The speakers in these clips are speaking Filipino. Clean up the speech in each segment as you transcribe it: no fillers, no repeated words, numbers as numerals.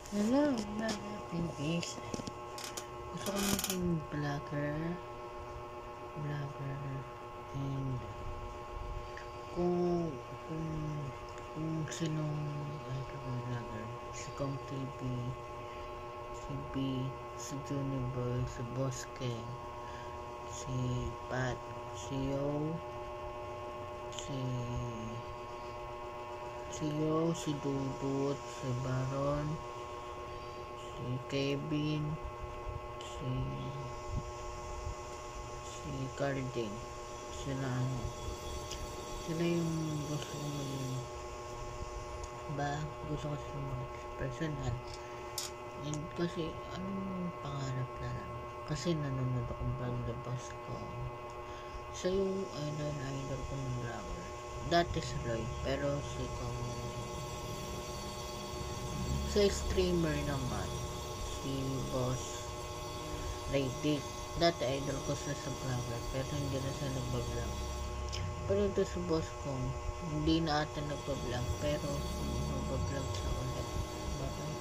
Hello, mga pinkies. Gusto ko maging vlogger. And kung kung kung sinong vlogger, si Kong TV, si B, si Juniboy, si Boske, si Pat, si Yo, si Dudut, si Baron, si Kevin, si Carding, sila yung gusto ko maging gusto ko sila personal. And kasi anong pangarap na lang, kasi nanonood akong vlog na boss ko, siya yung idol ko ng vlogger dati si Roy, pero sa streamer naman si Boss Raydick. Dati idol ko sa vlogger, pero hindi na siya nagbablog. Pero ito si Boss ko, hindi na ata nagbablog, pero nagbablog siya ulit. Bakit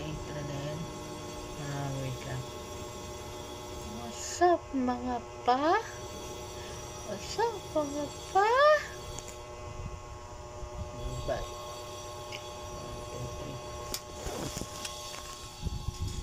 intro na yan? Wait lang. What's up mga pa? What's up mga pa? Bye.